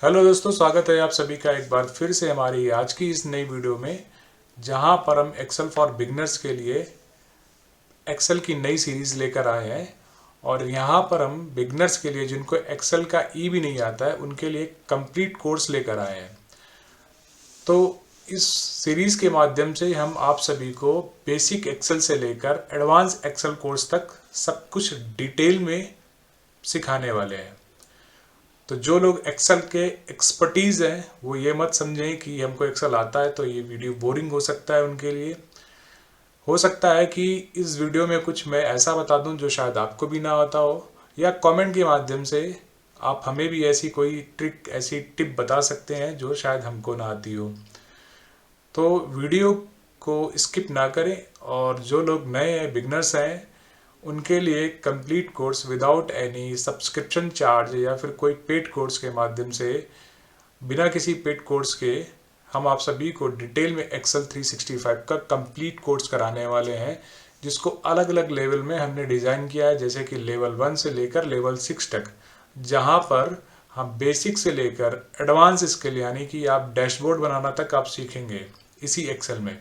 Hello दोस्तों, स्वागत है आप सभी का एक बार फिर से हमारी आज की इस नई वीडियो में, जहां पर हम एक्सेल फॉर बिगनर्स के लिए एक्सेल की नई सीरीज लेकर आए हैं। और यहां पर हम बिगनर्स के लिए जिनको एक्सेल का ई भी नहीं आता है उनके लिए कंप्लीट कोर्स लेकर आए हैं। तो इस सीरीज के माध्यम से हम आप सभी को बेसिक एक्सेल से लेकर एडवांस एक्सेल कोर्स तक सब कुछ डिटेल में सिखाने वाले हैं। तो जो लोग एक्सेल के एक्सपर्टीज़ हैं वो ये मत समझें कि हमको एक्सेल आता है तो ये वीडियो बोरिंग हो सकता है उनके लिए। हो सकता है कि इस वीडियो में कुछ मैं ऐसा बता दूं जो शायद आपको भी ना आता हो, या कमेंट के माध्यम से आप हमें भी ऐसी कोई ट्रिक, ऐसी टिप बता सकते हैं जो शायद हमको ना आती हो। तो वीडियो को स्किप ना करें, और जो लोग नए हैं, बिगनर्स हैं, उनके लिए complete course without any subscription charge या फिर कोई पेड कोर्स के माध्यम से, बिना किसी पेड कोर्स के हम आप सभी को डिटेल में एक्सेल 365 का कंप्लीट कोर्स कराने वाले हैं, जिसको अलग अलग लेवल में हमने डिज़ाइन किया है, जैसे कि लेवल 1 से लेकर लेवल 6 तक, जहां पर हम बेसिक से लेकर एडवांस स्किल यानी कि आप डैशबोर्ड बनाना तक आप सीखेंगे इसी एक्सेल में।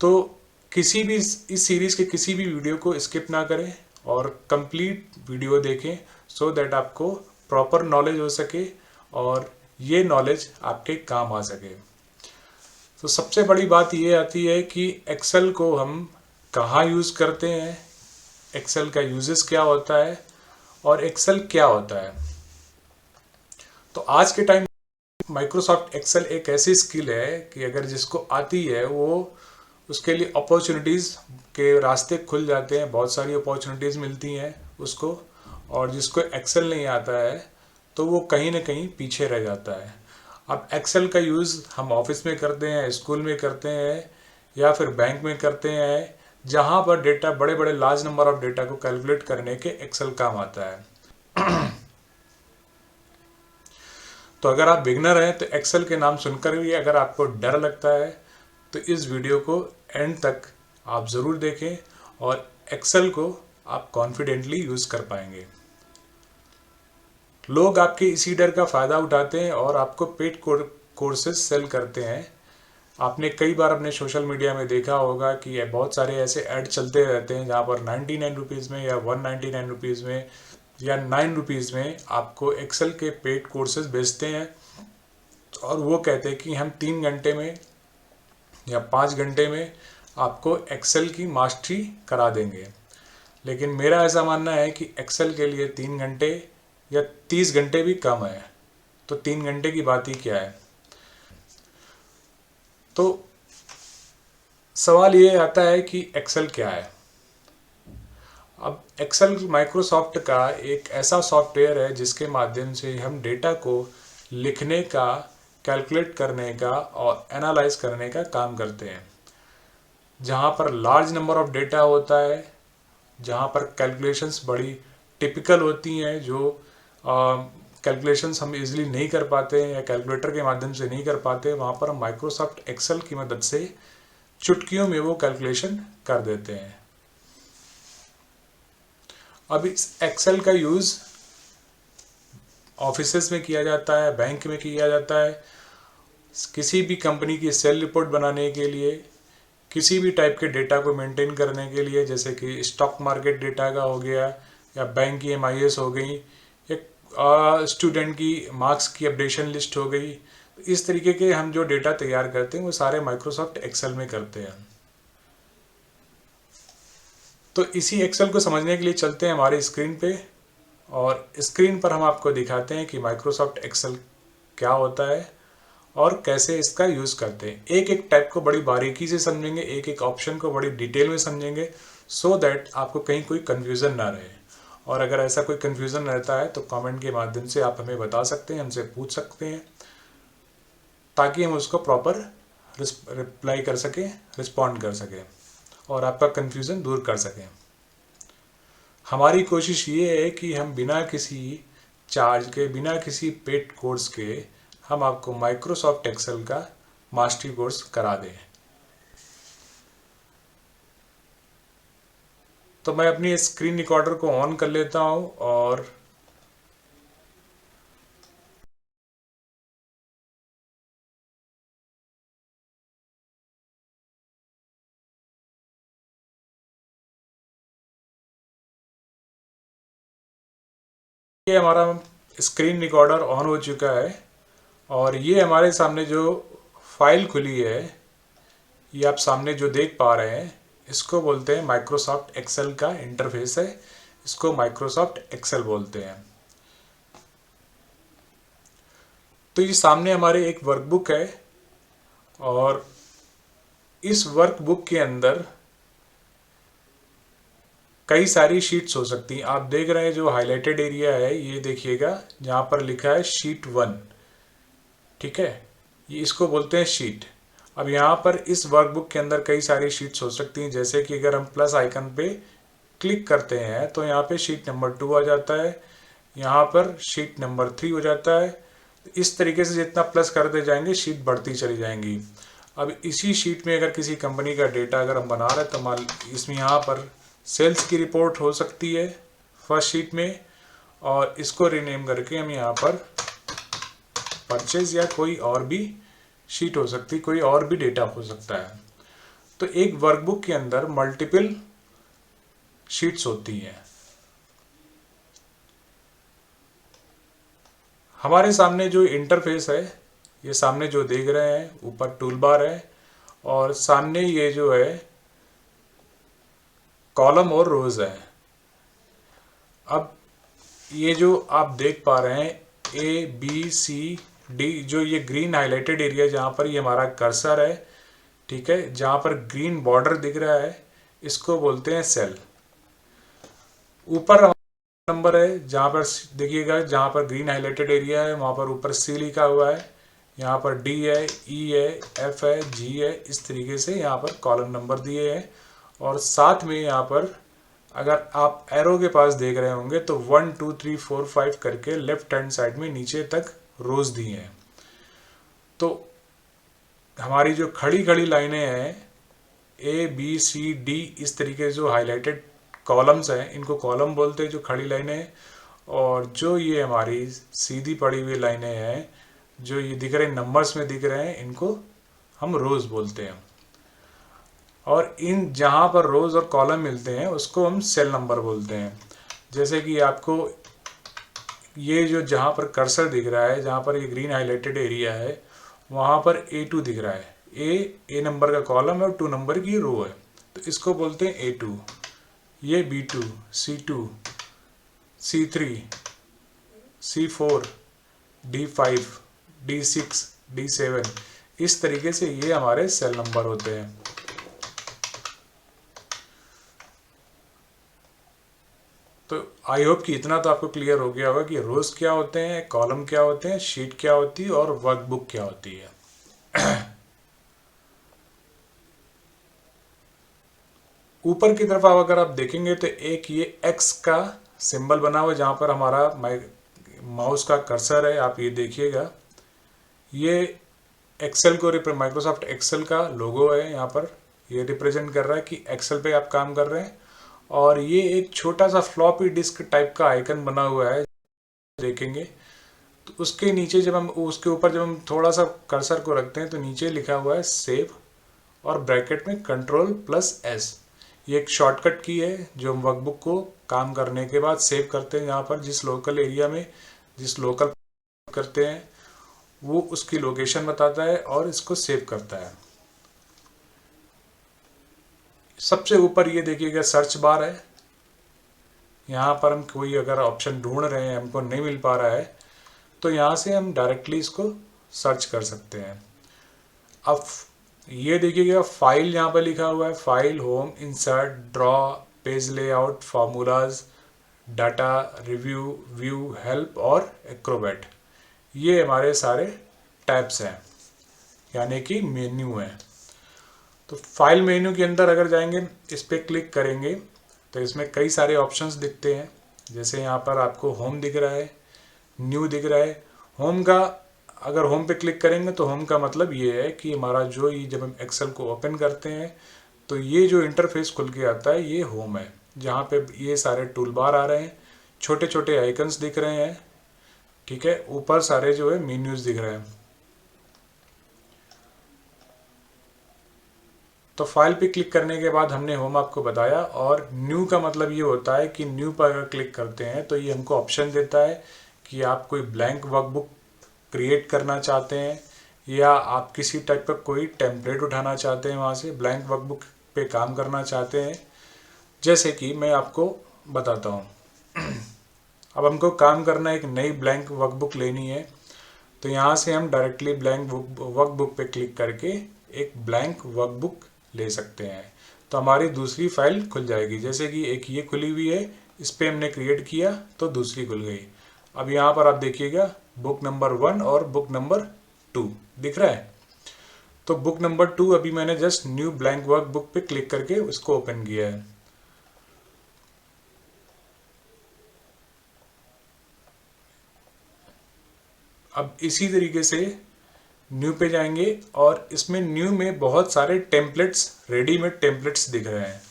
तो किसी भी इस सीरीज के किसी भी वीडियो को स्किप ना करें और कंप्लीट वीडियो देखें, सो दैट आपको प्रॉपर नॉलेज हो सके और ये नॉलेज आपके काम आ सके। तो सबसे बड़ी बात ये आती है कि एक्सेल को हम कहाँ यूज़ करते हैं, एक्सेल का यूजेस क्या होता है और एक्सेल क्या होता है। तो आज के टाइम माइक्रोसॉफ्ट एक्सेल एक ऐसी स्किल है कि अगर जिसको आती है वो, उसके लिए अपॉर्चुनिटीज़ के रास्ते खुल जाते हैं, बहुत सारी अपॉर्चुनिटीज़ मिलती हैं उसको। और जिसको एक्सेल नहीं आता है तो वो कहीं ना कहीं पीछे रह जाता है। अब एक्सेल का यूज़ हम ऑफिस में करते हैं, स्कूल में करते हैं, या फिर बैंक में करते हैं, जहाँ पर डेटा, बड़े बड़े लार्ज नंबर ऑफ डेटा को कैलकुलेट करने के एक्सेल काम आता है। तो अगर आप बिगनर हैं तो एक्सेल के नाम सुनकर भी अगर आपको डर लगता है तो इस वीडियो को एंड तक आप ज़रूर देखें, और एक्सेल को आप कॉन्फिडेंटली यूज़ कर पाएंगे। लोग आपके इसी डर का फ़ायदा उठाते हैं और आपको पेड कोर्सेज सेल करते हैं। आपने कई बार अपने सोशल मीडिया में देखा होगा कि बहुत सारे ऐसे ऐड चलते रहते हैं जहाँ पर 99 रुपीज़ में या 199 रुपीज़ में या 9 रुपीज़ में आपको एक्सेल के पेड कोर्सेज बेचते हैं, और वो कहते हैं कि हम 3 घंटे में या 5 घंटे में आपको एक्सेल की मास्टरी करा देंगे। लेकिन मेरा ऐसा मानना है कि एक्सेल के लिए 3 घंटे या 30 घंटे भी कम है। तो 3 घंटे की बात ही क्या है। तो सवाल ये आता है कि एक्सेल क्या है। अब एक्सेल माइक्रोसॉफ्ट का एक ऐसा सॉफ्टवेयर है जिसके माध्यम से हम डेटा को लिखने का, कैलकुलेट करने का और एनालाइज करने का काम करते हैं, जहाँ पर लार्ज नंबर ऑफ डेटा होता है, जहाँ पर कैलकुलेशंस बड़ी टिपिकल होती हैं, जो कैलकुलेशंस हम इजीली नहीं कर पाते हैं या कैलकुलेटर के माध्यम से नहीं कर पाते, वहाँ पर हम माइक्रोसॉफ्ट एक्सेल की मदद से चुटकियों में वो कैलकुलेशन कर देते हैं। अब इस एक्सेल का यूज़ ऑफिसेस में किया जाता है, बैंक में किया जाता है, किसी भी कंपनी की सेल रिपोर्ट बनाने के लिए, किसी भी टाइप के डेटा को मेंटेन करने के लिए, जैसे कि स्टॉक मार्केट डेटा का हो गया, या बैंक की एमआईएस हो गई, या स्टूडेंट की मार्क्स की अपडेशन लिस्ट हो गई। इस तरीके के हम जो डेटा तैयार करते हैं वो सारे माइक्रोसॉफ्ट एक्सेल में करते हैं। तो इसी एक्सेल को समझने के लिए चलते हैं हमारी स्क्रीन पे, और स्क्रीन पर हम आपको दिखाते हैं कि माइक्रोसॉफ्ट एक्सेल क्या होता है और कैसे इसका यूज़ करते हैं। एक एक टाइप को बड़ी बारीकी से समझेंगे, एक एक ऑप्शन को बड़ी डिटेल में समझेंगे, सो दैट आपको कहीं कोई कन्फ्यूज़न ना रहे। और अगर ऐसा कोई कन्फ्यूज़न रहता है तो कमेंट के माध्यम से आप हमें बता सकते हैं, हमसे पूछ सकते हैं, ताकि हम उसको प्रॉपर रिप्लाई कर सकें, रिस्पॉन्ड कर सकें और आपका कन्फ्यूज़न दूर कर सकें। हमारी कोशिश ये है कि हम बिना किसी चार्ज के, बिना किसी पेड कोर्स के, हम आपको माइक्रोसॉफ्ट एक्सेल का मास्टरी कोर्स करा दें। तो मैं अपनी स्क्रीन रिकॉर्डर को ऑन कर लेता हूँ और ये हमारा स्क्रीन रिकॉर्डर ऑन हो चुका है और ये हमारे सामने जो फाइल खुली है, ये आप सामने जो देख पा रहे हैं, इसको बोलते हैं माइक्रोसॉफ्ट एक्सेल का इंटरफेस है। इसको माइक्रोसॉफ्ट एक्सेल बोलते हैं। तो ये सामने हमारे एक वर्कबुक है और इस वर्कबुक के अंदर कई सारी शीट्स हो सकती हैं। आप देख रहे हैं जो हाईलाइटेड एरिया है, ये देखिएगा जहाँ पर लिखा है शीट 1, ठीक है, ये इसको बोलते हैं शीट। अब यहाँ पर इस वर्कबुक के अंदर कई सारी शीट्स हो सकती हैं, जैसे कि अगर हम प्लस आइकन पे क्लिक करते हैं तो यहाँ पे शीट नंबर 2 आ जाता है, यहाँ पर शीट नंबर 3 हो जाता है। इस तरीके से जितना प्लस करते जाएंगे शीट बढ़ती चली जाएंगी। अब इसी शीट में अगर किसी कंपनी का डेटा अगर हम बना रहे हैं तो मान इसमें यहाँ पर सेल्स की रिपोर्ट हो सकती है फर्स्ट शीट में, और इसको रीनेम करके हम यहाँ पर परचेज या कोई और भी शीट हो सकती है, कोई और भी डेटा हो सकता है। तो एक वर्कबुक के अंदर मल्टीपल शीट्स होती हैं। हमारे सामने जो इंटरफेस है, ये सामने जो देख रहे हैं ऊपर टूल बार है और सामने ये जो है कॉलम और रोज है। अब ये जो आप देख पा रहे हैं ए बी सी डी, जो ये ग्रीन हाईलाइटेड एरिया जहाँ पर ये हमारा कर्सर है, ठीक है, जहाँ पर ग्रीन बॉर्डर दिख रहा है, इसको बोलते हैं सेल। ऊपर नंबर है जहाँ पर देखिएगा, जहाँ पर ग्रीन हाईलाइटेड एरिया है वहाँ पर ऊपर सी लिखा हुआ है, यहाँ पर डी है, ई है, एफ है, जी है। इस तरीके से यहाँ पर कॉलम नंबर दिए हैं और साथ में यहाँ पर अगर आप एरो के पास देख रहे होंगे तो 1 2 3 4 5 करके लेफ्ट हैंड साइड में नीचे तक रोज दिए हैं। तो हमारी जो खड़ी खड़ी लाइनें हैं ए बी सी डी, इस तरीके जो हाईलाइटेड कॉलम्स हैं इनको कॉलम बोलते हैं, जो खड़ी लाइनें हैं। और जो ये हमारी सीधी पड़ी हुई लाइनें हैं जो ये दिख रहे हैं नंबर्स में दिख रहे हैं, इनको हम रोज बोलते हैं। और इन जहाँ पर रोज और कॉलम मिलते हैं उसको हम सेल नंबर बोलते हैं। जैसे कि आपको ये जो जहाँ पर कर्सर दिख रहा है, जहाँ पर ये ग्रीन हाईलाइटेड एरिया है, वहाँ पर A2 दिख रहा है। ए नंबर का कॉलम है और 2 नंबर की रो है, तो इसको बोलते हैं A2। ये B2, C2, C3, C4, D5, D6, D7, इस तरीके से ये हमारे सेल नंबर होते हैं। तो आई होप कि इतना तो आपको क्लियर हो गया होगा कि रोज क्या होते हैं, कॉलम क्या होते हैं, शीट क्या होती है और वर्कबुक क्या होती है। ऊपर की तरफ आप अगर आप देखेंगे तो एक ये एक्स का सिंबल बना हुआ है जहाँ पर हमारा माउस का कर्सर है, आप ये देखिएगा। ये एक्सेल को माइक्रोसॉफ्ट एक्सेल का लोगो है, यहाँ पर ये रिप्रेजेंट कर रहा है कि एक्सेल पे आप काम कर रहे हैं। और ये एक छोटा सा फ्लॉपी डिस्क टाइप का आइकन बना हुआ है, देखेंगे तो उसके नीचे जब हम उसके ऊपर जब हम थोड़ा सा कर्सर को रखते हैं तो नीचे लिखा हुआ है सेव और ब्रैकेट में Ctrl+S। ये एक शॉर्टकट की है जो हम वर्कबुक को काम करने के बाद सेव करते हैं। यहाँ पर जिस लोकल एरिया में जिस लोकल करते हैं वो उसकी लोकेशन बताता है और इसको सेव करता है। सबसे ऊपर ये देखिएगा सर्च बार है, यहाँ पर हम कोई अगर ऑप्शन ढूंढ रहे हैं, हमको नहीं मिल पा रहा है, तो यहाँ से हम डायरेक्टली इसको सर्च कर सकते हैं। अब ये देखिएगा फाइल यहाँ पर लिखा हुआ है, file, home, insert, draw, page layout, formulas, data, review, view, help और एक्रोबैट, ये हमारे सारे टैब्स हैं, यानी कि मेन्यू है। तो फाइल मेन्यू के अंदर अगर जाएंगे, इस पर क्लिक करेंगे तो इसमें कई सारे ऑप्शंस दिखते हैं। जैसे यहाँ पर आपको होम दिख रहा है, न्यू दिख रहा है। होम का अगर होम पे क्लिक करेंगे तो होम का मतलब ये है कि हमारा जो ये जब हम एक्सेल को ओपन करते हैं तो ये जो इंटरफेस खुल के आता है ये होम है, जहाँ पे ये सारे टूल बार आ रहे हैं, छोटे छोटे आइकन्स दिख रहे हैं, ठीक है, ऊपर सारे जो है मेन्यूज दिख रहे हैं। तो फाइल पे क्लिक करने के बाद हमने होम आपको बताया, और न्यू का मतलब ये होता है कि न्यू पर अगर क्लिक करते हैं तो ये हमको ऑप्शन देता है कि आप कोई ब्लैंक वर्कबुक क्रिएट करना चाहते हैं या आप किसी टाइप का कोई टेम्पलेट उठाना चाहते हैं, वहाँ से ब्लैंक वर्कबुक पे काम करना चाहते हैं। जैसे कि मैं आपको बताता हूँ। अब हमको काम करना है, एक नई ब्लैंक वर्कबुक लेनी है, तो यहाँ से हम डायरेक्टली ब्लैंक वर्कबुक पे क्लिक करके एक ब्लैंक वर्कबुक ले सकते हैं। तो हमारी दूसरी फाइल खुल जाएगी। जैसे कि एक ये खुली हुई है, इस पर हमने क्रिएट किया तो दूसरी खुल गई। अब यहाँ पर आप देखिएगा बुक नंबर 1 और बुक नंबर 2 दिख रहा है। तो बुक नंबर 2 अभी मैंने जस्ट न्यू ब्लैंक वर्कबुक पे क्लिक करके उसको ओपन किया है। अब इसी तरीके से न्यू पे जाएंगे और इसमें न्यू में बहुत सारे टेम्पलेट्स, रेडीमेड टेम्पलेट्स दिख रहे हैं।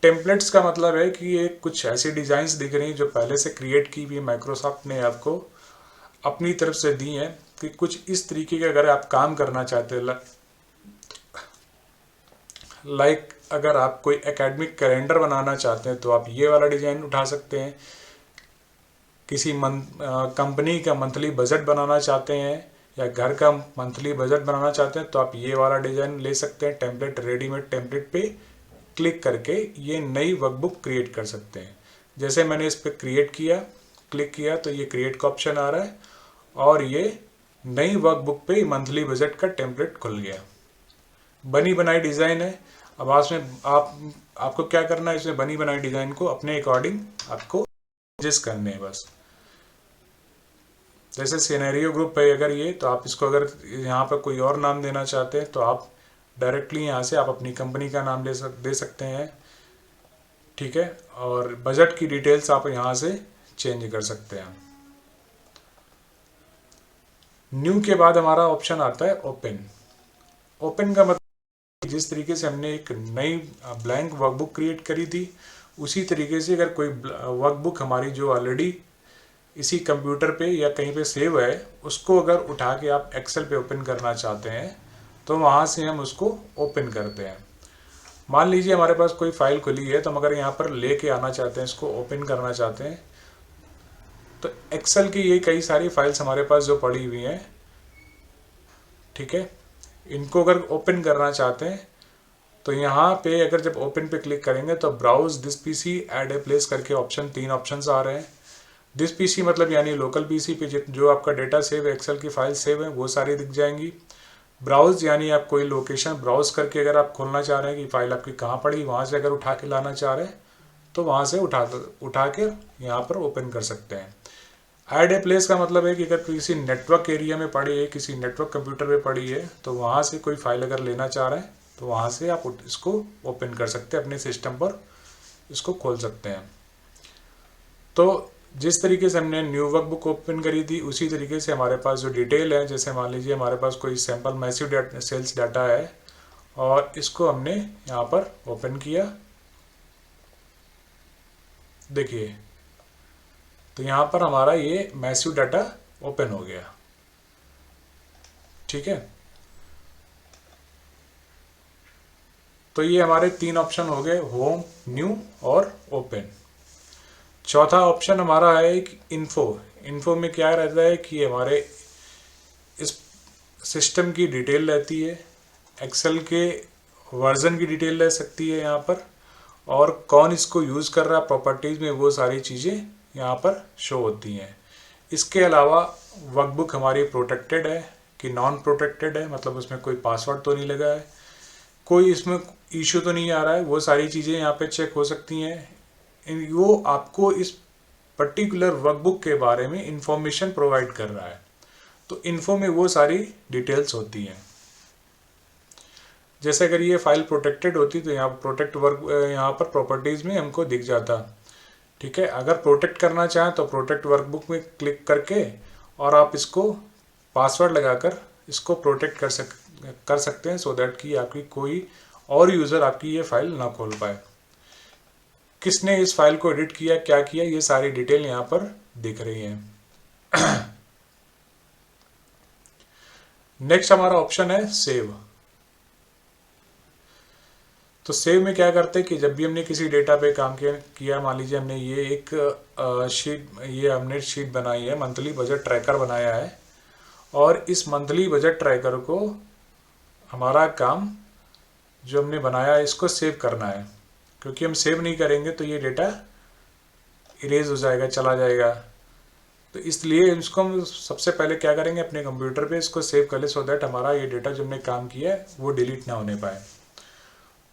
टेम्पलेट्स का मतलब है कि ये कुछ ऐसी डिजाइन्स दिख रही हैं जो पहले से क्रिएट की हुई माइक्रोसॉफ्ट ने आपको अपनी तरफ से दी हैं, कि कुछ इस तरीके के अगर आप काम करना चाहते हैं, लाइक अगर आप कोई एकेडमिक कैलेंडर बनाना चाहते हैं तो आप ये वाला डिजाइन उठा सकते हैं। किसी कंपनी का मंथली बजट बनाना चाहते हैं या घर का मंथली बजट बनाना चाहते हैं तो आप ये वाला डिजाइन ले सकते हैं। टेम्पलेट, रेडीमेड टेम्पलेट पे क्लिक करके ये नई वर्कबुक क्रिएट कर सकते हैं। जैसे मैंने इस पर क्रिएट किया, क्लिक किया तो ये क्रिएट का ऑप्शन आ रहा है और ये नई वर्कबुक पे मंथली बजट का टेम्पलेट खुल गया। बनी बनाई डिज़ाइन है। अब आपको क्या करना है, इसमें बनी बनाई डिज़ाइन को अपने अकॉर्डिंग आपको एडजस्ट करने हैं बस। जैसे सिनेरियो ग्रुप है अगर ये, तो आप इसको अगर यहाँ पर कोई और नाम देना चाहते हैं तो आप डायरेक्टली यहाँ से आप अपनी कंपनी का नाम दे सकते हैं, ठीक है। और बजट की डिटेल्स आप यहाँ से चेंज कर सकते हैं। न्यू के बाद हमारा ऑप्शन आता है ओपन। ओपन का मतलब जिस तरीके से हमने एक नई ब्लैंक वर्कबुक क्रिएट करी थी, उसी तरीके से अगर कोई वर्कबुक हमारी जो ऑलरेडी इसी कंप्यूटर पे या कहीं पे सेव है, उसको अगर उठा के आप एक्सेल पे ओपन करना चाहते हैं तो वहाँ से हम उसको ओपन करते हैं। मान लीजिए हमारे पास कोई फाइल खुली है, तो हम अगर यहाँ पर लेके आना चाहते हैं, इसको ओपन करना चाहते हैं, तो एक्सेल की ये कई सारी फाइल्स हमारे पास जो पड़ी हुई हैं, ठीक है, इनको अगर ओपन करना चाहते हैं तो यहाँ पे अगर जब ओपन पे क्लिक करेंगे तो browse this PC, add a place करके तीन ऑप्शंस आ रहे हैं। दिस पीसी मतलब यानी लोकल पीसी पे जो आपका डेटा सेव है, एक्सेल की फाइल सेव है, वो सारी दिख जाएंगी। ब्राउज यानी आप कोई लोकेशन ब्राउज करके अगर आप खोलना चाह रहे हैं कि फाइल आपकी कहाँ पड़ी, वहाँ से अगर उठा के लाना चाह रहे हैं तो वहाँ से उठा के यहाँ पर ओपन कर सकते हैं। ऐड ए प्लेस का मतलब है कि अगर किसी नेटवर्क एरिया में पड़ी है, किसी नेटवर्क कंप्यूटर में पड़ी है, तो वहाँ से कोई फाइल अगर लेना चाह रहे हैं तो वहाँ से आप इसको ओपन कर सकते हैं, अपने सिस्टम पर इसको खोल सकते हैं। तो जिस तरीके से हमने न्यू वर्कबुक ओपन करी थी, उसी तरीके से हमारे पास जो डिटेल है, जैसे मान लीजिए हमारे पास कोई सैम्पल मैसिव सेल्स डाटा है और इसको हमने यहाँ पर ओपन किया, देखिए तो यहाँ पर हमारा ये मैसिव डाटा ओपन हो गया, ठीक है। तो ये हमारे तीन ऑप्शन हो गए, होम, न्यू और ओपन। चौथा ऑप्शन हमारा है इन्फो। इन्फो में क्या रहता है कि हमारे इस सिस्टम की डिटेल रहती है, एक्सेल के वर्जन की डिटेल रह सकती है यहाँ पर, और कौन इसको यूज़ कर रहा है, प्रॉपर्टीज़ में वो सारी चीज़ें यहाँ पर शो होती हैं। इसके अलावा वर्कबुक हमारी प्रोटेक्टेड है कि नॉन प्रोटेक्टेड है, मतलब उसमें कोई पासवर्ड तो नहीं लगा है, कोई इसमें इशू तो नहीं आ रहा है, वो सारी चीज़ें यहाँ पे चेक हो सकती हैं। वो आपको इस पर्टिकुलर वर्कबुक के बारे में इंफॉर्मेशन प्रोवाइड कर रहा है, तो इन्फो में वो सारी डिटेल्स होती हैं। जैसे अगर ये फाइल प्रोटेक्टेड होती तो यहाँ यहाँ पर प्रॉपर्टीज़ में हमको दिख जाता, ठीक है। अगर प्रोटेक्ट करना चाहें तो प्रोटेक्ट वर्कबुक में क्लिक करके और आप इसको पासवर्ड लगाकर इसको प्रोटेक्ट कर सकते हैं, सो दैट कि आपकी कोई और यूज़र आपकी ये फाइल ना खोल पाए। किसने इस फाइल को एडिट किया, क्या किया, ये सारी डिटेल यहाँ पर दिख रही है। नेक्स्ट हमारा ऑप्शन है सेव। तो सेव में क्या करते हैं कि जब भी हमने किसी डेटा पे काम किया, मान लीजिए हमने ये एक हमने शीट बनाई है, मंथली बजट ट्रैकर बनाया है, और इस मंथली बजट ट्रैकर को हमारा काम जो हमने बनाया है इसको सेव करना है, क्योंकि हम सेव नहीं करेंगे तो ये डेटा इरेज हो जाएगा, चला जाएगा। तो इसलिए इसको हम सबसे पहले क्या करेंगे, अपने कंप्यूटर पे इसको सेव कर ले, सो दैट हमारा ये डेटा जो हमने काम किया है वो डिलीट ना होने पाए।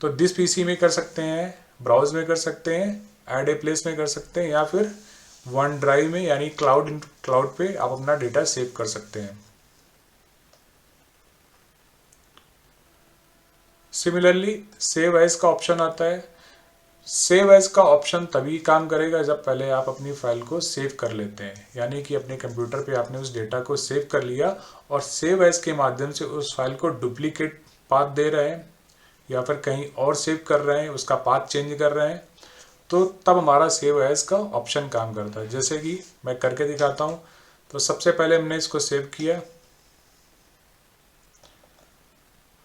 तो दिस पीसी में कर सकते हैं, ब्राउज में कर सकते हैं, ऐड ए प्लेस में कर सकते हैं, या फिर वन ड्राइव में यानी क्लाउड पे आप अपना डेटा सेव कर सकते हैं। सिमिलरली सेव एज का ऑप्शन आता है। सेव एज का ऑप्शन तभी काम करेगा जब पहले आप अपनी फाइल को सेव कर लेते हैं, यानी कि अपने कंप्यूटर पे आपने उस डेटा को सेव कर लिया और सेव एज के माध्यम से उस फाइल को डुप्लीकेट पाथ दे रहे हैं या फिर कहीं और सेव कर रहे हैं, उसका पाथ चेंज कर रहे हैं, तो तब हमारा सेव एज का ऑप्शन काम करता है। जैसे कि मैं करके दिखाता हूँ। तो सबसे पहले हमने इसको सेव किया,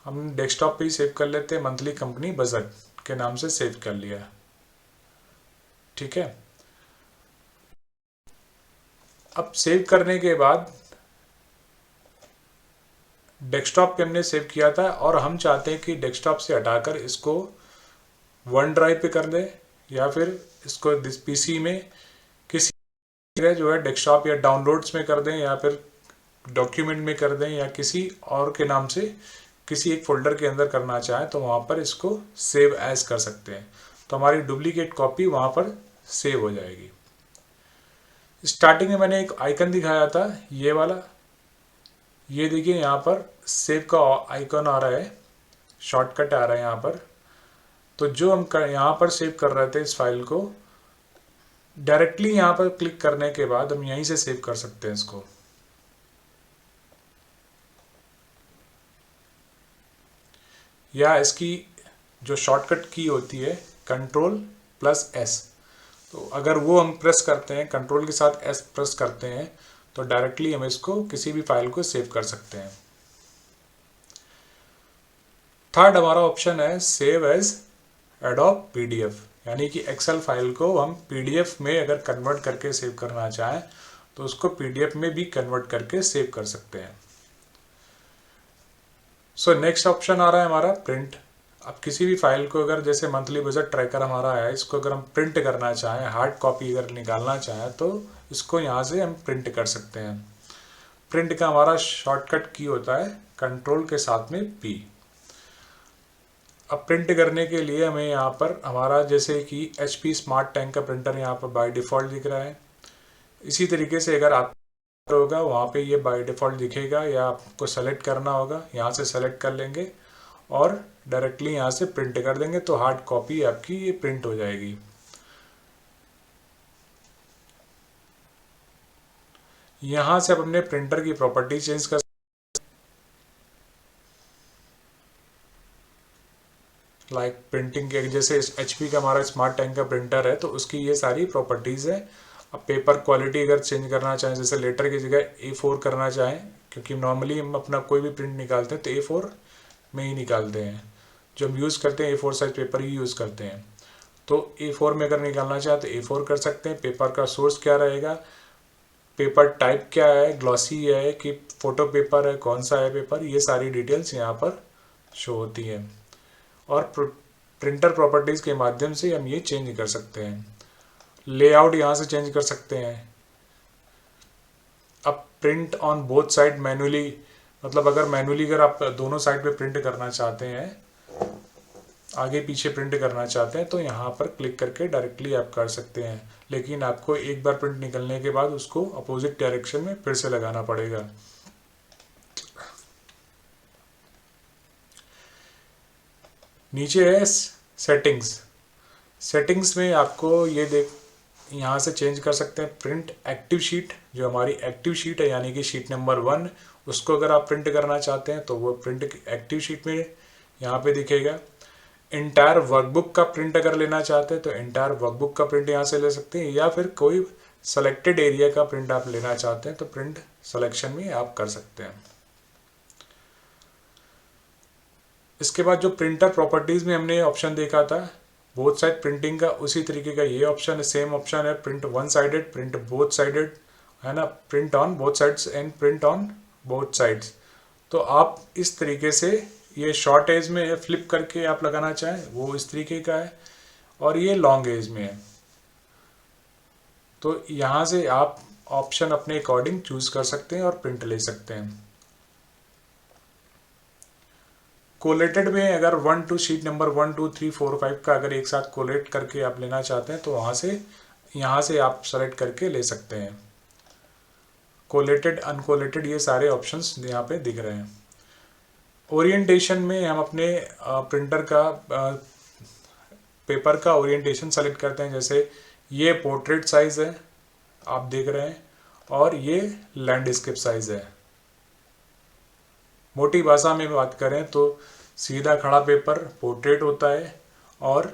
हम डेस्कटॉप पे ही सेव कर लेते हैं, मंथली कंपनी बजट के नाम से सेव कर लिया। ठीक है, अब सेव करने के बाद डेस्कटॉप पे हमने सेव किया था और हम चाहते हैं कि डेस्कटॉप से हटाकर इसको वन ड्राइव पे कर दें, या फिर इसको दिस पीसी में किसी जो है डेस्कटॉप या डाउनलोड्स में कर दें, या फिर डॉक्यूमेंट में कर दें, या किसी और के नाम से किसी एक फोल्डर के अंदर करना चाहें तो वहाँ पर इसको सेव एज कर सकते हैं। तो हमारी डुप्लीकेट कॉपी वहाँ पर सेव हो जाएगी। स्टार्टिंग में मैंने एक आइकन दिखाया था, ये वाला, ये देखिए यहाँ पर सेव का आइकन आ रहा है, शॉर्टकट आ रहा है यहाँ पर। तो जो हम यहाँ पर सेव कर रहे थे इस फाइल को, डायरेक्टली यहाँ पर क्लिक करने के बाद हम यहीं से सेव कर सकते हैं इसको। या इसकी जो शॉर्टकट की होती है Ctrl+S, तो अगर वो हम प्रेस करते हैं, कंट्रोल के साथ S प्रेस करते हैं, तो डायरेक्टली हम इसको किसी भी फाइल को सेव कर सकते हैं। थर्ड हमारा ऑप्शन है सेव एज एडोब पीडीएफ, यानी कि एक्सेल फाइल को हम पीडीएफ में अगर कन्वर्ट करके सेव करना चाहें तो उसको पीडीएफ में भी कन्वर्ट करके सेव कर सकते हैं। सो नेक्स्ट ऑप्शन आ रहा है हमारा प्रिंट। अब किसी भी फाइल को अगर जैसे मंथली बजट ट्रैकर हमारा है, इसको अगर हम प्रिंट करना चाहें, हार्ड कॉपी अगर निकालना चाहें, तो इसको यहाँ से हम प्रिंट कर सकते हैं। प्रिंट का हमारा शॉर्टकट की होता है कंट्रोल के साथ में P। अब प्रिंट करने के लिए हमें यहाँ पर हमारा जैसे कि HP स्मार्ट टैंक का प्रिंटर यहाँ पर बाय डिफ़ॉल्ट दिख रहा है। इसी तरीके से अगर आप होगा वहाँ पे ये बाय डिफ़ॉल्ट दिखेगा, या आपको सेलेक्ट करना होगा, यहाँ से सेलेक्ट कर लेंगे और डायरेक्टली यहाँ से प्रिंट कर देंगे, तो हार्ड कॉपी आपकी ये प्रिंट हो जाएगी। यहाँ से आप अपने प्रिंटर की प्रॉपर्टी चेंज कर, लाइक प्रिंटिंग के जैसे HP का हमारा स्मार्ट टैंक का प्रिंटर है तो उसकी ये सारी प्रॉपर्टीज़ है। अब पेपर क्वालिटी अगर चेंज करना चाहें, जैसे लेटर की जगह A4 करना चाहें, क्योंकि नॉर्मली हम अपना कोई भी प्रिंट निकालते हैं तो A4 में ही निकालते हैं, जो हम यूज़ करते हैं A4 साइज पेपर ही यूज़ करते हैं। तो A4 में अगर निकालना चाहें तो A4 कर सकते हैं। पेपर का सोर्स क्या रहेगा, पेपर टाइप क्या है, ग्लॉसी है कि फ़ोटो पेपर है, कौन सा है पेपर, ये सारी डिटेल्स यहाँ पर शो होती हैं। और प्रिंटर प्रॉपर्टीज़ के माध्यम से हम ये चेंज कर सकते हैं। लेआउट यहाँ से चेंज कर सकते हैं। अब print on both side manually, मतलब अगर मैनुअली अगर आप दोनों साइड पे प्रिंट करना चाहते हैं, आगे पीछे प्रिंट करना चाहते हैं, तो यहाँ पर क्लिक करके डायरेक्टली आप कर सकते हैं। लेकिन आपको एक बार प्रिंट निकलने के बाद उसको अपोजिट डायरेक्शन में फिर से लगाना पड़ेगा। नीचे है सेटिंग्स। सेटिंग्स में आपको ये यहाँ से चेंज कर सकते हैं। प्रिंट एक्टिव शीट, जो हमारी एक्टिव शीट है यानी कि शीट नंबर 1, उसको अगर आप प्रिंट करना चाहते हैं तो वो प्रिंट एक्टिव शीट में यहाँ पे दिखेगा। इंटायर वर्कबुक का प्रिंट अगर लेना चाहते हैं तो इंटायर वर्कबुक का प्रिंट यहाँ से ले सकते हैं, या फिर कोई सेलेक्टेड एरिया का प्रिंट आप लेना चाहते हैं तो प्रिंट सिलेक्शन में आप कर सकते हैं। इसके बाद जो प्रिंटर प्रॉपर्टीज़ में हमने ऑप्शन देखा था बोथ साइड प्रिंटिंग का, उसी तरीके का ये ऑप्शन है, सेम ऑप्शन है, print one sided, print both sided, है ना, print on both sides and print on both sides. तो आप इस तरीके से ये शॉर्ट एज में है, फ्लिप करके आप लगाना चाहें वो इस तरीके का है, और ये लॉन्ग एज में है। तो यहाँ से आप ऑप्शन अपने अकॉर्डिंग चूज कर सकते हैं और प्रिंट ले सकते हैं। कोलेटेड में अगर 1 2 शीट नंबर 1 2 3 4 5 का अगर एक साथ कोलेट करके आप लेना चाहते हैं तो वहाँ से यहाँ से आप सेलेक्ट करके ले सकते हैं। कोलेटेड अनकोलेटेड ये सारे ऑप्शंस यहाँ पे दिख रहे हैं। ओरिएंटेशन में हम अपने प्रिंटर का पेपर का ओरिएंटेशन सेलेक्ट करते हैं। जैसे ये पोर्ट्रेट साइज़ है आप देख रहे हैं, और ये लैंडस्केप साइज़ है। मोटी भाषा में बात करें तो सीधा खड़ा पेपर पोर्ट्रेट होता है, और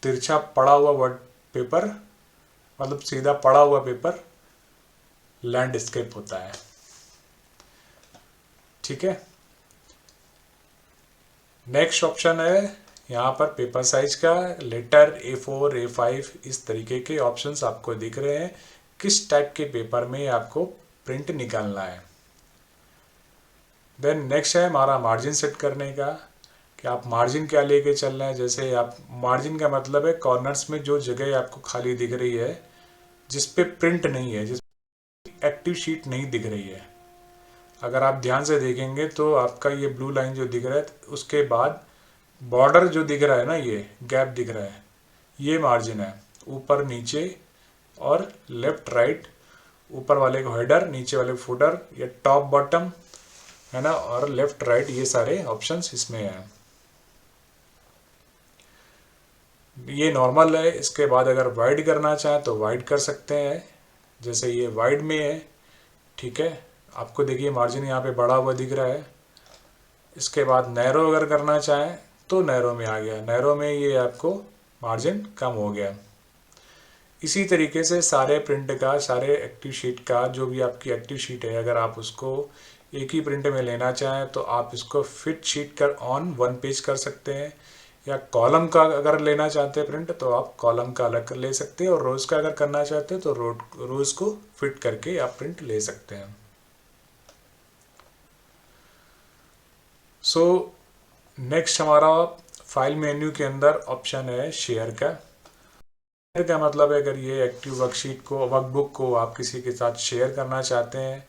तिरछा पड़ा हुआ वर्ड पेपर मतलब सीधा पड़ा हुआ पेपर लैंडस्केप होता है। ठीक है, नेक्स्ट ऑप्शन है यहाँ पर पेपर साइज का, लेटर A4 A5 इस तरीके के ऑप्शंस आपको दिख रहे हैं किस टाइप के पेपर में आपको प्रिंट निकालना है। देन नेक्स्ट है हमारा मार्जिन सेट करने का, कि आप मार्जिन क्या लेके चल रहे हैं। जैसे आप मार्जिन का मतलब है कॉर्नर्स में जो जगह आपको खाली दिख रही है जिस पे प्रिंट नहीं है, जिस एक्टिव शीट नहीं दिख रही है। अगर आप ध्यान से देखेंगे तो आपका ये ब्लू लाइन जो दिख रहा है उसके बाद बॉर्डर जो दिख रहा है ना, ये गैप दिख रहा है, ये मार्जिन है। ऊपर नीचे और लेफ्ट राइट, ऊपर वाले को हेडर, नीचे वाले को फुटर, या टॉप बॉटम, है ना, और लेफ्ट राइट ये सारे ऑप्शंस इसमें हैं। ये नॉर्मल है। इसके बाद अगर वाइड करना चाहें तो वाइड कर सकते हैं, जैसे ये वाइड में है। ठीक है, आपको देखिए मार्जिन यहाँ पे बड़ा हुआ दिख रहा है। इसके बाद नैरो अगर करना चाहें तो नैरो में आ गया, नैरो में ये आपको मार्जिन कम हो गया। इसी तरीके से सारे प्रिंट का, सारे एक्टिव शीट का, जो भी आपकी एक्टिव शीट है, अगर आप उसको एक ही प्रिंट में लेना चाहें तो आप इसको फिट शीट कर ऑन वन पेज कर सकते हैं, या कॉलम का अगर लेना चाहते हैं प्रिंट तो आप कॉलम का अलग कर ले सकते हैं, और रोज का अगर करना चाहते हैं तो रोज को फिट करके आप प्रिंट ले सकते हैं। सो नेक्स्ट हमारा फाइल मेन्यू के अंदर ऑप्शन है शेयर का। शेयर का मतलब है अगर ये एक्टिव वर्कशीट को, वर्कबुक को आप किसी के साथ शेयर करना चाहते हैं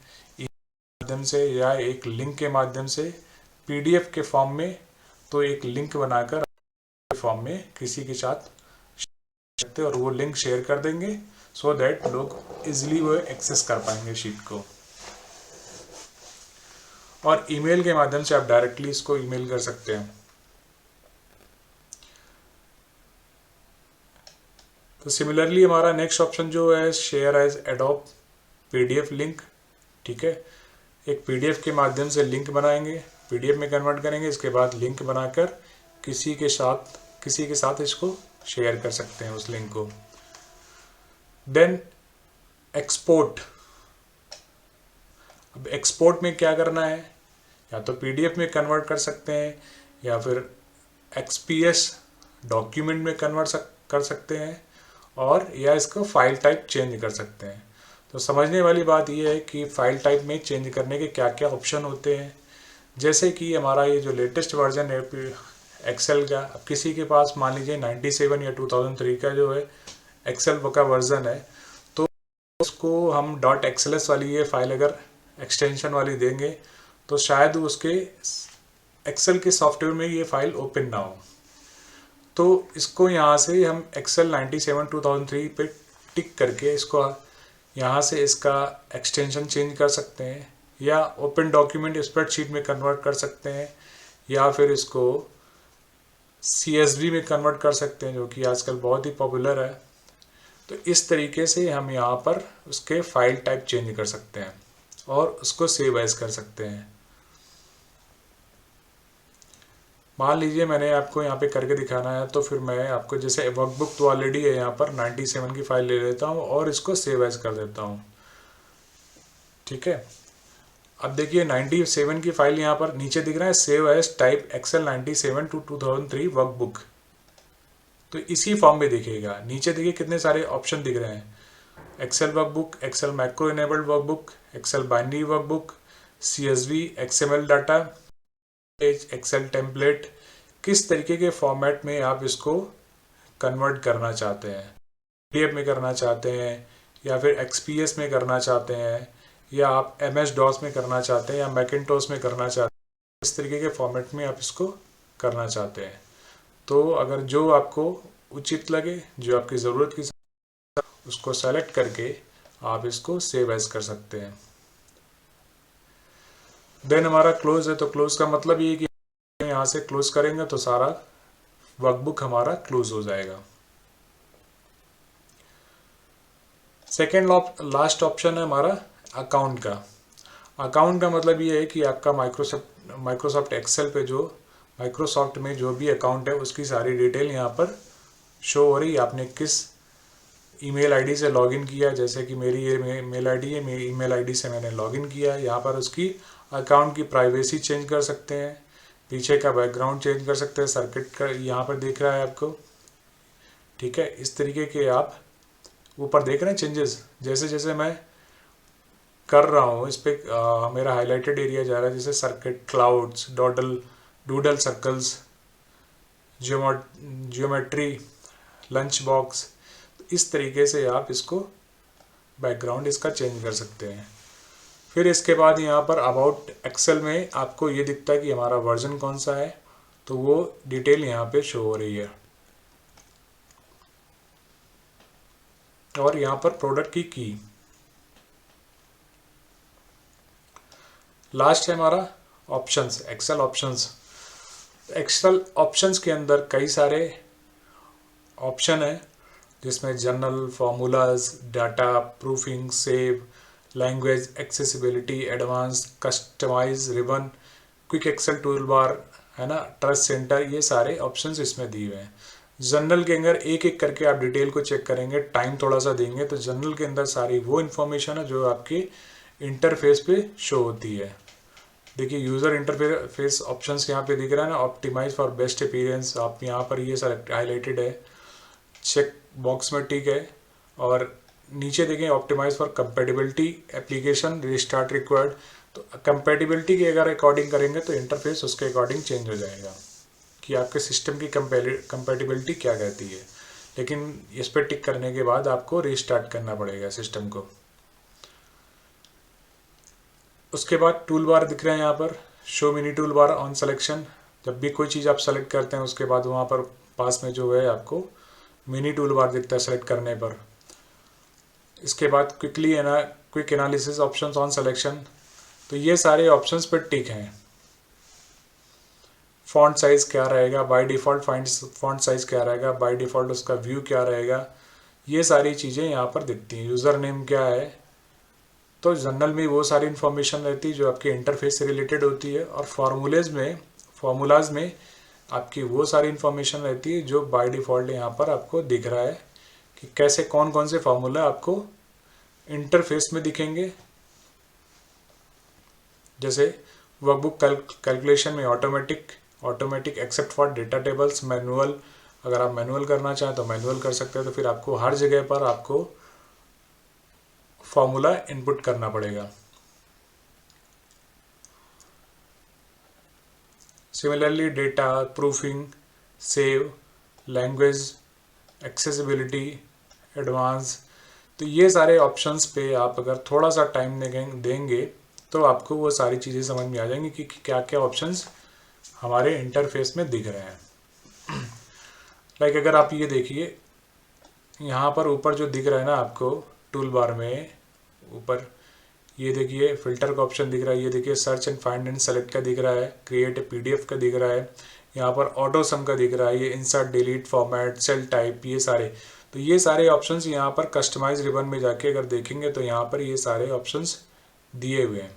माध्यम से या एक लिंक के माध्यम से PDF के फॉर्म में, तो एक लिंक बनाकर फॉर्म में किसी के साथ सकते और वो लिंक शेयर कर देंगे, सो दैट लोग इजीली वो एक्सेस कर पाएंगे शीट को। और ईमेल के माध्यम से आप डायरेक्टली इसको ईमेल कर सकते हैं। तो सिमिलरली हमारा नेक्स्ट ऑप्शन जो है share as Adobe PDF link. ठीक है, एक PDF के माध्यम से लिंक बनाएंगे, PDF में कन्वर्ट करेंगे, इसके बाद लिंक बनाकर किसी के साथ इसको शेयर कर सकते हैं उस लिंक को। Then export. अब एक्सपोर्ट में क्या करना है, या तो PDF में कन्वर्ट कर सकते हैं या फिर XPS डॉक्यूमेंट में कन्वर्ट कर सकते हैं, और या इसको फाइल टाइप चेंज कर सकते हैं। तो समझने वाली बात यह है कि फाइल टाइप में चेंज करने के क्या क्या ऑप्शन होते हैं। जैसे कि हमारा ये जो लेटेस्ट वर्जन है एक्सेल का, अब किसी के पास मान लीजिए 97 या 2003 का जो है एक्सेल का वर्जन है, तो उसको हम .xls वाली ये फाइल अगर एक्सटेंशन वाली देंगे तो शायद उसके एक्सेल के सॉफ्टवेयर में ये फाइल ओपन ना हो। तो इसको यहाँ से हम एक्सेल 97 2003 पे टिक करके इसको यहाँ से इसका एक्सटेंशन चेंज कर सकते हैं, या ओपन डॉक्यूमेंट स्प्रेडशीट में कन्वर्ट कर सकते हैं, या फिर इसको CSV में कन्वर्ट कर सकते हैं, जो कि आजकल बहुत ही पॉपुलर है। तो इस तरीके से हम यहाँ पर उसके फाइल टाइप चेंज कर सकते हैं और उसको सेव एज कर सकते हैं। मान लीजिए मैंने आपको यहाँ पे करके दिखाना है, तो फिर मैं आपको, जैसे वर्कबुक तो ऑलरेडी है यहाँ पर 97 की फाइल ले लेता हूँ और इसको सेव एज कर देता हूँ। ठीक है, अब देखिए 97 की फाइल यहाँ पर नीचे दिख रहा है, save as type Excel 97 to 2003 workbook. तो इसी फॉर्म में दिखेगा। नीचे देखिए कितने सारे ऑप्शन दिख रहे हैं, Excel workbook, Excel macro enabled workbook, Excel binary workbook, CSV, XML data, Excel template. किस तरीके के फॉर्मेट में आप इसको कन्वर्ट करना चाहते हैं, PDF में करना चाहते हैं या फिर XPS में करना चाहते हैं या आप MS-DOS में करना चाहते हैं या मैकिन्टोश में करना चाहते हैं, इस तरीके के फॉर्मेट में आप इसको करना चाहते हैं। तो अगर जो आपको उचित लगे, जो आपकी ज़रूरत की, उसको सेलेक्ट करके आप इसको सेव एज कर सकते हैं। देन हमारा क्लोज है, तो क्लोज का मतलब ये कि यहाँ से क्लोज करेंगे तो सारा वर्कबुक हमारा क्लोज हो जाएगा। सेकेंड लास्ट ऑप्शन है हमारा अकाउंट का। अकाउंट का मतलब ये है कि आपका माइक्रोसॉफ्ट एक्सेल पे जो माइक्रोसॉफ्ट में जो भी अकाउंट है उसकी सारी डिटेल यहाँ पर शो हो रही है। आपने किस ईमेल आईडी से लॉगिन किया, जैसे कि मेरी ये मेल आईडी है, मेरी ईमेल आईडी से मैंने लॉगिन किया। यहाँ पर उसकी अकाउंट की प्राइवेसी चेंज कर सकते हैं, पीछे का बैकग्राउंड चेंज कर सकते हैं, सर्किट का यहाँ पर दिख रहा है आपको, ठीक है। इस तरीके के आप ऊपर देख रहे हैं चेंजेस, जैसे जैसे मैं कर रहा हूँ इस पर मेरा हाईलाइटेड एरिया जा रहा है, जैसे circuit, clouds, doodle circles, geometry, lunch box. इस तरीके से आप इसको बैकग्राउंड इसका चेंज कर सकते हैं। फिर इसके बाद यहाँ पर अबाउट एक्सेल में आपको ये दिखता है कि हमारा वर्जन कौन सा है, तो वो डिटेल यहाँ पे शो हो रही है। और यहाँ पर प्रोडक्ट की लास्ट है हमारा options, Excel options. Excel options के अंदर कई सारे ऑप्शन है, जिसमें general, formulas, data, proofing, save, language, accessibility, advance, customize, ribbon, quick Excel tool bar, है ना, ट्रस्ट सेंटर, ये सारे ऑप्शंस इसमें दिए हुए हैं। जनरल के अंदर एक एक करके आप डिटेल को चेक करेंगे, टाइम थोड़ा सा देंगे, तो जनरल के अंदर सारी वो इन्फॉर्मेशन है जो आपकी इंटरफेस पे शो होती है। देखिए यूज़र इंटरफेस ऑप्शंस यहाँ पे दिख रहा है ना, ऑप्टिमाइज फॉर बेस्ट अपीयरेंस, आप यहाँ पर ये सेलेक्ट हाईलाइटेड है, चेक बॉक्स में ठीक है। और नीचे देखें optimize for compatibility, application restart required. तो कंपेटिबिलिटी के अगर अकॉर्डिंग करेंगे तो इंटरफेस उसके अकॉर्डिंग चेंज हो जाएगा कि आपके सिस्टम की कंपेटिबिलिटी क्या कहती है। लेकिन इस पर टिक करने के बाद आपको रिस्टार्ट करना पड़ेगा सिस्टम को। उसके बाद टूल बार दिख रहे हैं यहाँ पर, show mini tool bar on selection. जब भी कोई चीज़ आप सेलेक्ट करते हैं उसके बाद वहाँ पर पास में जो है आपको मिनी टूल बार दिखता है सेलेक्ट करने पर। इसके बाद quick analysis options on selection, तो ये सारे ऑप्शंस पर टिक हैं। फॉन्ट साइज़ क्या रहेगा, बाय डिफ़ॉल्ट फॉन्ट साइज़ क्या रहेगा, बाय डिफ़ॉल्ट उसका व्यू क्या रहेगा, ये सारी चीज़ें यहाँ पर दिखती हैं। यूज़र नेम क्या है, तो जनरल में वो सारी इन्फॉर्मेशन रहती है जो आपके इंटरफेस से रिलेटेड होती है। और फार्मूलाज में आपकी वो सारी इन्फॉर्मेशन रहती है जो बाय डिफ़ॉल्ट यहाँ पर आपको दिख रहा है कि कैसे कौन कौन से फार्मूला आपको इंटरफेस में दिखेंगे। जैसे वर्कबुक कैलकुलेशन में automatic except for data tables, manual, अगर आप मैनुअल करना चाहें तो मैनुअल कर सकते हैं, तो फिर आपको हर जगह पर आपको फॉर्मूला इनपुट करना पड़ेगा। Similarly data, proofing, save, language, accessibility, advance, तो ये सारे ऑप्शंस पे आप अगर थोड़ा सा टाइम देंगे तो आपको वो सारी चीज़ें समझ में आ जाएंगी कि क्या क्या ऑप्शंस हमारे इंटरफेस में दिख रहे हैं। लाइक अगर आप ये देखिए यहाँ पर ऊपर जो दिख रहा है ना आपको टूल बार में ऊपर, ये देखिए फिल्टर का ऑप्शन दिख रहा है, ये देखिए search and find and select का दिख रहा है, क्रिएट ए PDF का दिख रहा है, यहाँ पर ऑटो सम का दिख रहा है, ये insert, delete, format, cell type, ये सारे, तो ये सारे ऑप्शंस यहाँ पर कस्टमाइज रिबन में जाके अगर देखेंगे तो यहाँ पर ये सारे ऑप्शंस दिए हुए हैं।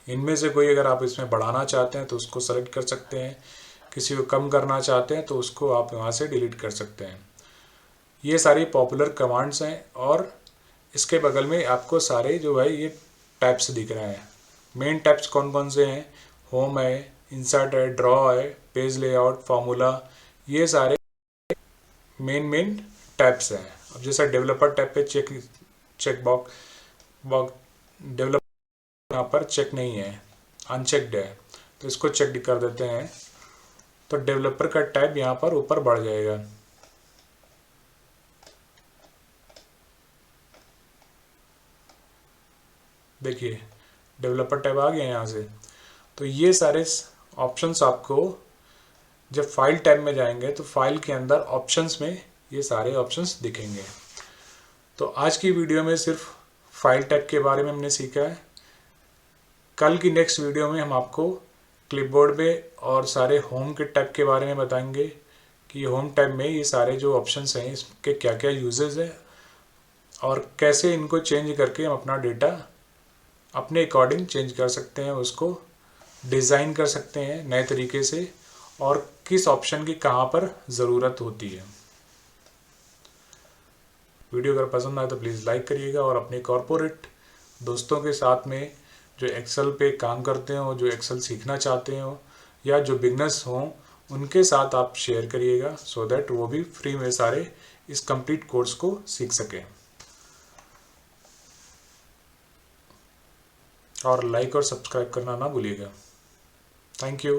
इनमें से कोई अगर आप इसमें बढ़ाना चाहते हैं तो उसको सेलेक्ट कर सकते हैं, किसी को कम करना चाहते हैं तो उसको आप वहाँ से डिलीट कर सकते हैं। ये सारी पॉपुलर कमांड्स हैं और इसके बगल में आपको सारे जो है ये टैब्स दिख रहे हैं, मेन टैब्स कौन कौन से हैं, होम है, इंसर्ट है, ड्रॉ है, पेज लेआउट, फार्मूला, ये सारे मेन टैब्स हैं। अब जैसा डेवलपर टैब पे चेक बॉक्स डेवलपर यहाँ पर चेक नहीं है, अनचेक्ड है, तो इसको चेक कर देते हैं, तो डेवलपर का टैब यहाँ पर ऊपर बढ़ जाएगा। देखिए डेवलपर टैब आ गया यहाँ से। तो ये सारे ऑप्शंस आपको जब फाइल टैब में जाएंगे तो फाइल के अंदर ऑप्शंस में ये सारे ऑप्शंस दिखेंगे। तो आज की वीडियो में सिर्फ फाइल टैब के बारे में हमने सीखा है। कल की नेक्स्ट वीडियो में हम आपको क्लिपबोर्ड में और सारे होम के टैब के बारे में बताएंगे कि होम टैब में ये सारे जो ऑप्शंस हैं इसके क्या क्या यूजेस हैं और कैसे इनको चेंज करके हम अपना डेटा अपने अकॉर्डिंग चेंज कर सकते हैं, उसको डिज़ाइन कर सकते हैं नए तरीके से, और किस ऑप्शन की कहाँ पर ज़रूरत होती है। वीडियो अगर पसंद आए तो प्लीज़ लाइक करिएगा और अपने कॉर्पोरेट दोस्तों के साथ में जो एक्सेल पे काम करते हो, जो एक्सेल सीखना चाहते हो या जो बिगनर्स हों, उनके साथ आप शेयर करिएगा सो दैट वो भी फ्री में सारे इस कंप्लीट कोर्स को सीख सकें। और लाइक और सब्सक्राइब करना ना भूलिएगा। Thank you.